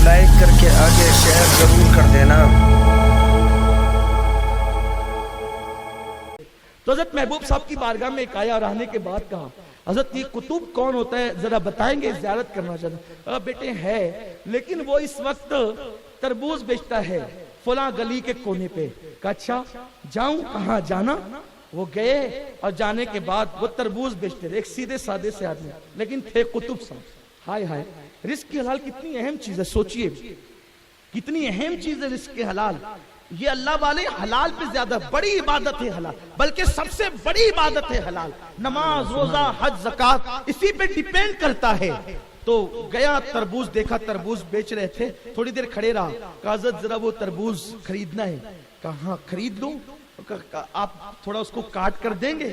को लाइक करके आगे शेयर जरूर कर देना। तो हज़रत महबूब साहब की बारगाह में एक आया और आने के बाद कहा, हज़रत ये कुतुब कौन होता है जरा बताएंगे, ज़ियारत करना चाहता। बेटे है, लेकिन वो इस वक्त तरबूज बेचता है फला गली के कोने पे। कहा अच्छा जाऊं, कहाँ जाना? वो गए और जाने के बाद वो तरबूज बेचते थे, एक सीधे सादे से आदमी, लेकिन थे कुतुब साहब। हाय हाय, रिस्क की हलाल कितनी अहम चीज है, सोचिए कितनी अहम चीज है रिस्क के हलाल। ये अल्लाह वाले हलाल पे ज्यादा बड़ी इबादत है हलाल, बल्कि सबसे बड़ी इबादत है हलाल। नमाज रोजा हज ज़कात इसी पे डिपेंड करता है। तो गया, तरबूज देखा, तरबूज बेच रहे थे, थोड़ी देर खड़े रहा। कहा हज़रत जरा वो तरबूज खरीदना है। कहा खरीद दो, आप थोड़ा उसको काट कर देंगे?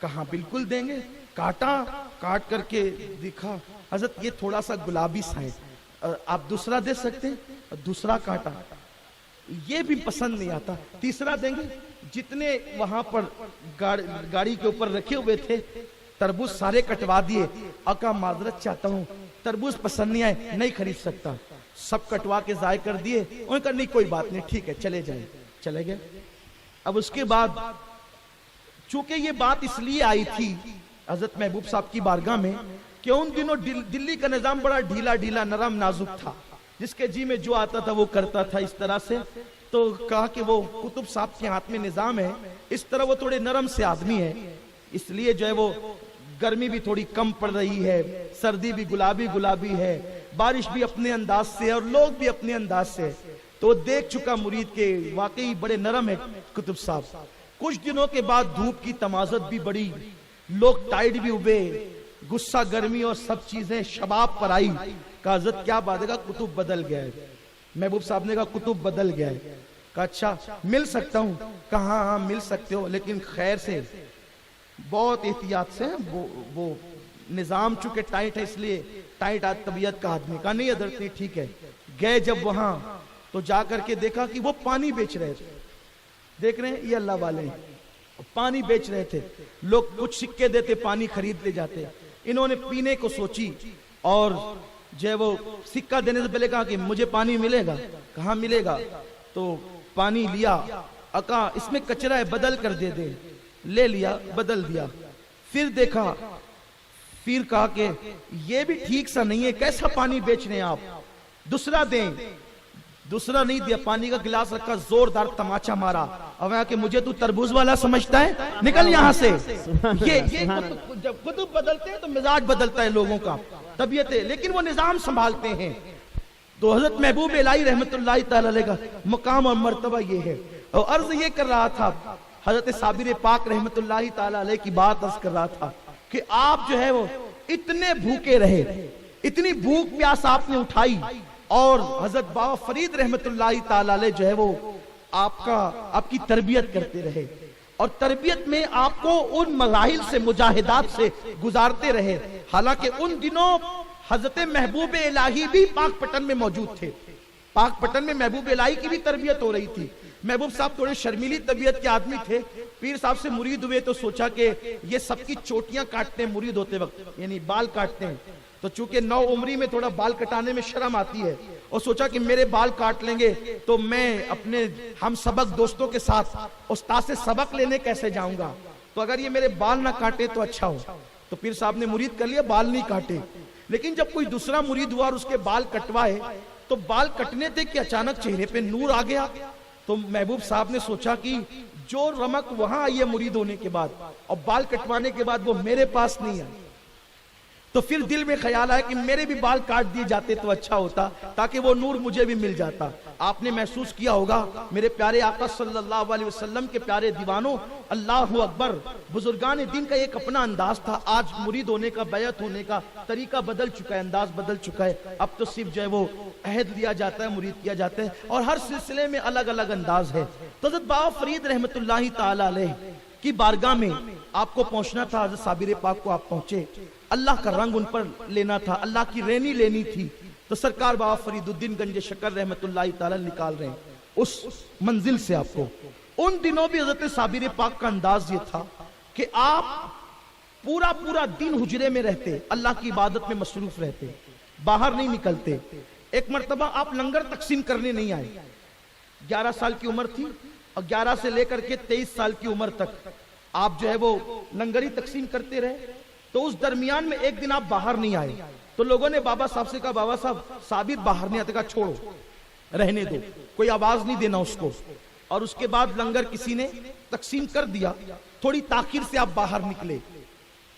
कहा बिल्कुल देंगे। काटा, काट करके दिखा, हज़रत ये थोड़ा सा गुलाबी सा है, आप दूसरा दे सकते हैं? दूसरा काटा, ये भी पसंद नहीं आता, तीसरा देंगे? जितने वहां पर गाड़ी के ऊपर रखे हुए थे तरबूज सारे कटवा दिए। अका माजरत चाहता हूँ, तरबूज पसंद नहीं आए, नहीं खरीद सकता। सब कटवा के जाय कर दिए। उन्होंने कहा नहीं कोई बात नहीं, ठीक है चले जाए। चले गए। अब उसके बाद चूंकि ये बात इसलिए आई थी हज़रत महबूब साहब की बारगाह में कि उन दिनों दिल्ली का निजाम बड़ा ढीला ढीला नरम नाजुक था, जिसके जी में जो आता था वो करता था इस तरह से। तो कहा कि वो कुतुब साहब के हाथ में निजाम है, इस तरह वो थोड़े नरम से आदमी है, इसलिए जो है वो गर्मी भी थोड़ी कम पड़ रही है, सर्दी भी गुलाबी गुलाबी है, बारिश भी अपने अंदाज से और लोग भी अपने अंदाज से। तो देख चुका मुरीद के वाकई बड़े नरम है कुतुब साहब। कुछ दिनों के बाद धूप की तमाजत भी बढ़ी, लोग टाइड भी हुए, गुस्सा गर्मी और सब चीजें शबाब पर आई। कहा हज़रत क्या बात है? कुतुब बदल गया है। महबूब साहब ने कहा कुतुब बदल गया है। कहा अच्छा मिल सकता हूँ? कहा हाँ मिल सकते हो, लेकिन खैर से, बहुत एहतियात से। वो निजाम चूंकि टाइट है इसलिए टाइट आज तबीयत का आदमी। कहा नहीं हज़रत नहीं ठीक है। गए जब वहां तो जाकर के देखा कि वो पानी बेच रहे थे। देख रहे हैं ये अल्लाह वाले हैं, पानी बेच रहे थे। लोग कुछ सिक्के देते, पानी खरीद ले जाते। इन्होंने पीने को सोची और जो है वो सिक्का देने से पहले कहा कि मुझे पानी मिलेगा? कहाँ मिलेगा? तो पानी लिया, अका इसमें कचरा है बदल कर दे दे। ले लिया, बदल दिया। फिर देखा, फिर कहा कि ये भी ठीक सा नहीं है, कैसा पानी बेच रहे हैं आप, दूसरा दें। दूसरा नहीं दिया, पानी का गिलास रखा, जोरदार तमाचा मारा। अब कि मुझे तू तरबूज वाला समझता है, निकल यहाँ से। ये जब कुतुब बदलते हैं तो मिजाज बदलता है लोगों का, तबीयत है, लेकिन वो निजाम संभालते हैं। तो हज़रत महबूब इलाही रहमतुल्लाह तआला अलैह का मकाम और मर्तबा ये है। और अर्ज ये कर रहा था, हज़रत साबिर पाक रहमतुल्लाह तआला अलैह की बात अर्ज कर रहा था कि आप जो है वो इतने भूखे रहे, इतनी भूख प्यास आपने उठाई, और हज़रत बाबा फरीद रहमतुल्लाह तआला अलैह जो है वो आपकी तरबियत करते रहे, और तरबियत में आपको उन मराहिल से, मुजाहिदात से गुजारते रहे। हालांकि उन दिनों हज़रत महबूब इलाही भी पाकपटन में मौजूद थे। पाकपटन में महबूब इलाही की भी तरबियत हो रही थी। महबूब साहब थोड़े शर्मीली तबीयत के आदमी थे। पीर साहब से मुरीद हुए तो सोचा कि ये सबकी चोटियां काटते हैं मुरीद होते वक्त, यानी बाल काटते हैं। तो चूंकि 9 उम्री में थोड़ा बाल कटाने में शर्म आती है, और सोचा कि मेरे बाल काट लेंगे तो मैं अपने हम सबक दोस्तों के साथ उस्ताद से सबक लेने कैसे जाऊंगा, तो अगर ये मेरे बाल ना काटे तो अच्छा हो। तो पीर साहब ने मुरीद कर लिया, बाल नहीं काटे। लेकिन जब कोई दूसरा मुरीद हुआ और उसके बाल कटवाए, तो बाल कटने थे कि अचानक चेहरे पे नूर आ गया। तो महबूब साहब ने सोचा कि जो रमक वहां आई है मुरीद होने के बाद और बाल कटवाने के बाद, वो मेरे पास नहीं आई। तो फिर दिल में ख्याल आया कि मेरे भी बाल काट दिए जाते तो अच्छा होता, ताकि वो नूर मुझे भी मिल जाता। आपने महसूस किया होगा मेरे प्यारे आका सल्लल्लाहु अलैहि वसल्लम के प्यारे दीवानों, अल्लाहु अकबर, बुजुर्गान दिन का एक अपना अंदाज था। आज मुरीद होने का, बैयत होने का तरीका बदल चुका है, अंदाज बदल चुका है। अब तो सिर्फ जो है वो अहद लिया जाता है, मुरीद किया जाता है, और हर सिलसिले में अलग अलग अंदाज है। तो हज़रत बाबा फरीद रहमतुल्लाह तआला अलैह की बारगाह में आपको पहुंचना था। हज़रत साबिर पाक को आप पहुंचे, अल्लाह का रंग उन पर लेना था, अल्लाह की रैनी लेनी थी। तो सरकार बाबा फरीदुद्दीन गंज शकर रहमतुल्लाह तआला निकाल रहे हैं उस मंजिल से आपको। उन दिनों भी हज़रत साबिर पाक का अंदाज ये था कि आप पूरा दिन हुजरे में रहते, अल्लाह की इबादत में मसरूफ रहते, बाहर नहीं निकलते। एक मर्तबा आप लंगर तकसीम करने नहीं आए, 11 साल की उम्र थी और 11 से लेकर के 23 साल की उम्र तक आप जो है वो लंगरी तकसीम करते रहे। तो उस दरमियान में एक दिन आप बाहर नहीं आए, तो लोगों ने बाबा साहब से कहा, बाबा साहब साबिर बाहर नहीं आते, कहा छोड़ो, रहने दो, कोई आवाज नहीं देना उसको। और उसके बाद लंगर किसी ने तकसीम कर दिया, थोड़ी ताखीर से आप बाहर निकले,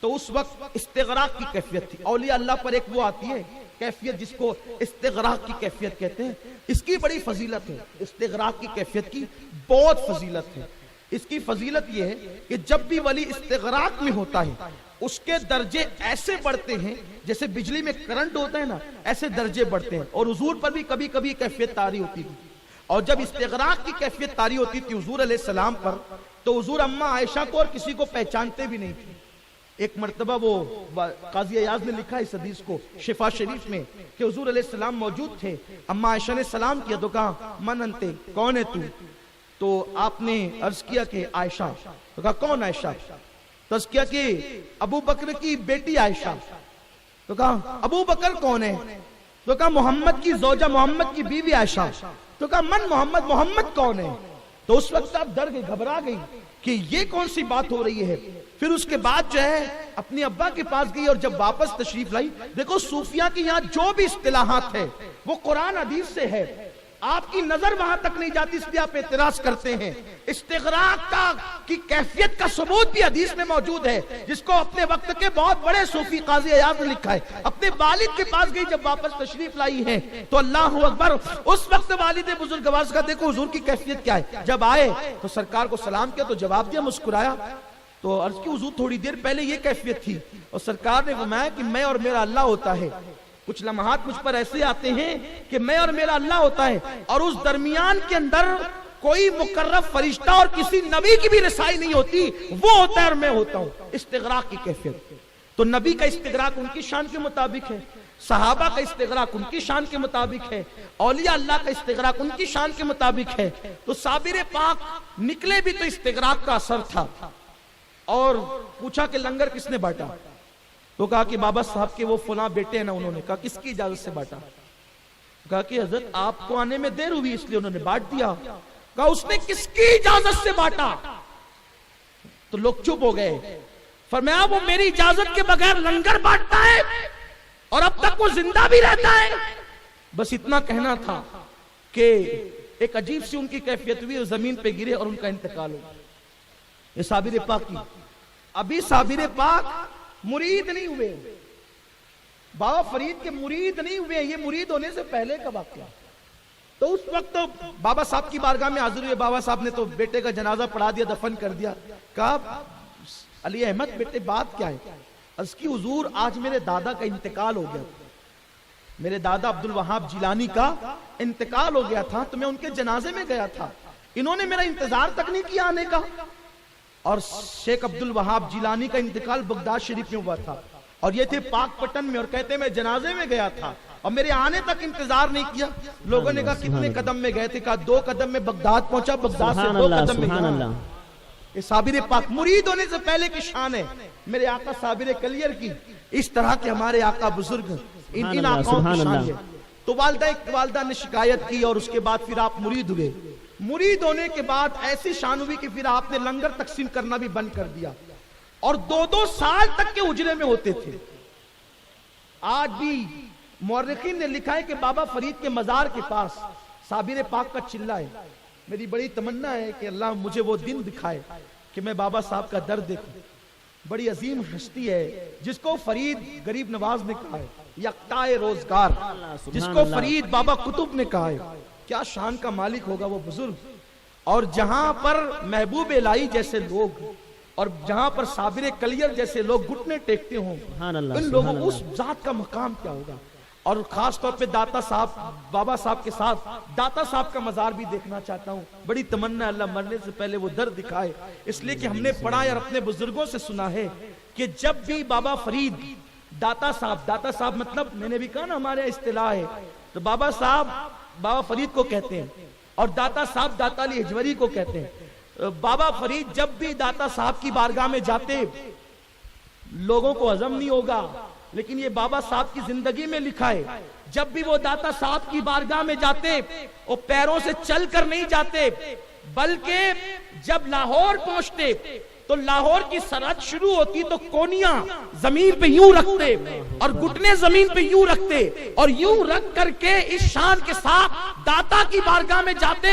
तो उस वक्त इस्तिगराक की कैफियत थी। औलिया अल्लाह पर एक वो आती है कैफियत जिसको इस्तिगराक की कैफियत कहते हैं, इसकी बड़ी फजीलत है। इस्तिगराक की कैफियत की बहुत फजीलत है। इसकी फजीलत यह है कि जब भी वली इस्तिगराक में होता है उसके दर्जे ऐसे बढ़ते हैं जैसे बिजली में करंट होता है ना, ऐसे दर्जे बढ़ते हैं। और हुजूर पर भी कभी कभी कैफियत तारी होती थी, और जब इस्तिगराक की कैफियत तारी होती थी हुजूर अलैहिस्सलाम पर, तो हुजूर अम्मा आयशा को और किसी को पहचानते भी नहीं थे। एक मर्तबा वो काजी अयाज ने लिखा इस हदीस को शिफा शरीफ में कि हुजूर अलैहिस्सलाम मौजूद थे, अम्मा आयशा ने सलाम किया तो कहा मन अंते, कौन है तू? तो आपने अर्ज किया कि आयशा। तो कहा कौन आयशा? तो अर्ज किया कि अबू बकर की बेटी आयशा। तो कहा अबू बकर कौन है? तो कहा मोहम्मद की जोजा, मोहम्मद की बीवी आयशा। तो कहा मन मोहम्मद, मोहम्मद कौन है? तो उस वक्त आप डर गई, घबरा गई कि ये कौन सी बात हो रही है। फिर उसके बाद जो है अपनी अब्बा के पास गई और जब वापस तशरीफ लाई, देखो सूफिया की यहाँ जो भी इस्तिलाहात है वो कुरान हदीस से है, आपकी नजर वहां तक नहीं जाती, इसलिए आप एतराज करते हैं। इस्तिगराक का की कैफियत का सबूत भी हदीस में मौजूद है, जिसको अपने वक्त के बहुत बड़े सूफी काजी अयाज ने लिखा है। अपने वालिद के पास गई, जब वापस तशरीफ लाई है तो अल्लाह अकबर, उस वक्त वालिद बुजुर्गवार का देखो हुजूर की कैफियत क्या है। जब आए तो सरकार को सलाम किया तो जवाब दिया, मुस्कुराया। तो अर्ज की हुजूर थोड़ी देर पहले ये कैफियत थी, और सरकार ने फरमाया कि मैं और मेरा अल्लाह होता है। कुछ लम्हात मुझ पर ऐसे आते हैं कि मैं और मेरा अल्लाह होता है, और उस दरमियान के अंदर कोई मुकर्रब फरिश्ता और किसी नबी की भी रसाई नहीं होती, वो होता है और मैं होता हूं। इस्तिगराक की कैफियत। तो नबी का इस्तिगराक उनकी शान के मुताबिक है, सहाबा का इस्तिगराक उनकी शान के मुताबिक है, औलिया अल्लाह का इस्तिगराक उनकी शान के मुताबिक है। तो साबिर पाक निकले भी तो इस्तिगराक का असर था। और पूछा कि लंगर किसने बांटा? तो कहा कि बाबा साहब के वो फुला बेटे हैं ना, उन्होंने। कहा किसकी इजाजत से बांटा? कहा कि हजरत आपको आने में देर हुई इसलिए उन्होंने बांट दिया। कहा उसने किसकी इजाजत से बांटा? तो लोग चुप हो गए। फरमाया वो मेरी इजाजत के बगैर लंगर बांटता है और अब तक वो जिंदा भी रहता है। बस इतना कहना था कि एक अजीब सी उनकी कैफियत हुई, जमीन पे गिरे और उनका इंतकाल हो। ये साबिर पाक की। अभी साबिर पाक मुरीद नहीं हुए, बाबा फरीद के मुरीद नहीं हुए, ये मुरीद होने से पहले का वाकया। तो उस वक्त तो बाबा साहब की बारगाह में हाजिर हुए। बाबा साहब ने तो बेटे का जनाजा पढ़ा दिया, दफन कर दिया। कहा अली अहमद बेटे बात क्या है? उसकी हुजूर आज मेरे दादा का इंतकाल हो गया, मेरे दादा अब्दुल वहाब जिलानी का इंतकाल हो गया था, तो मैं उनके जनाजे में गया था, इन्होंने मेरा इंतजार तक नहीं किया आने का। और शेख अब्दुल वहाब जिलानी का इंतकाल बगदाद शरीफ में हुआ था, और ये थे पाकपटन में, और कहते मैं जनाजे में गया था और मेरे आने तक इंतजार नहीं किया। लोगों ने कहा कितने कदम में गए थे? कहा 2 कदम में बगदाद पहुंचा, बगदाद से 2 कदम में गया। ये साबिर पाक मुरीद होने से पहले की शान है मेरे आका साबिर कलियर की। इस तरह के हमारे आका बुजुर्ग, इन आकाओं की शान है। तो वालदा ने शिकायत की और उसके बाद फिर आप मुरीद हुए। मुरीद होने के बाद ऐसी शान हुई कि फिर आपने लंगर तकसीम करना भी बंद कर दिया, और 2-2 साल तक के उजरे में होते थे। आज भी मौरखीन ने लिखा है कि बाबा फरीद के मजार के पास साबिर पाक का चिल्ला है। मेरी बड़ी तमन्ना है कि अल्लाह मुझे वो दिन दिखाए कि मैं बाबा साहब का दर्द देखूं। बड़ी अजीम हस्ती है जिसको फरीद गरीब नवाज ने कहा है, यकताए रोजगार, जिसको फरीद बाबा कुतुब ने कहा है। क्या शान का मालिक होगा वो बुजुर्ग। और जहां पर महबूब इलाही जैसे लोग और जहां पर साबिर कलियर जैसे लोग घुटने टेकते हों, इन लोगों उस जात का मकाम क्या होगा। और खास तौर पे दाता साहब, बाबा साहब के साथ दाता साहब का मजार भी देखना चाहता हूँ। बड़ी तमन्ना अल्लाह मरने से पहले वो दर्द दिखाए, इसलिए कि हमने पढ़ा और अपने बुजुर्गों से सुना है कि जब भी बाबा फरीद दाता साहब मतलब मैंने भी कहा ना हमारे इस्तिलाह है, तो बाबा साहब बाबा फरीद को कहते हैं और दाता साहब दाता अली हिजवरी को कहते हैं। बाबा फरीद जब भी दाता साहब की बारगाह में जाते, लोगों को हजम नहीं होगा, लेकिन ये बाबा साहब की जिंदगी में लिखा है, जब भी वो दाता साहब की बारगाह में जाते वो पैरों से चल कर नहीं जाते, बल्कि जब लाहौर पहुंचते तो लाहौर की सरहद शुरू होती तो कोनियां जमीन पे यूं रखते और घुटने जमीन पे यूं रखते और यूं रख करके इस शान के साथ दाता की बारगाह में जाते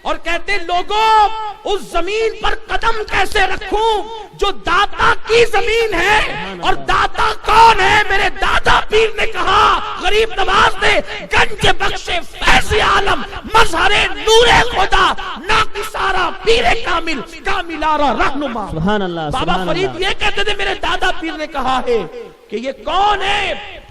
और कहते, लोगों उस जमीन पर कदम कैसे रखूं जो दाता की जमीन है। और दाता कौन है? मेरे दादा पीर ने कहा, गरीब नवाज ने गंज बख्शे फैज़ आलम मजहरे नूरे खुदा ना किसारा पीरे कामिल कामिलारा रहनुमा। सुभान अल्लाह, बाबा फरीद ये कहते थे, मेरे दादा पीर ने कहा है कि ये कौन है?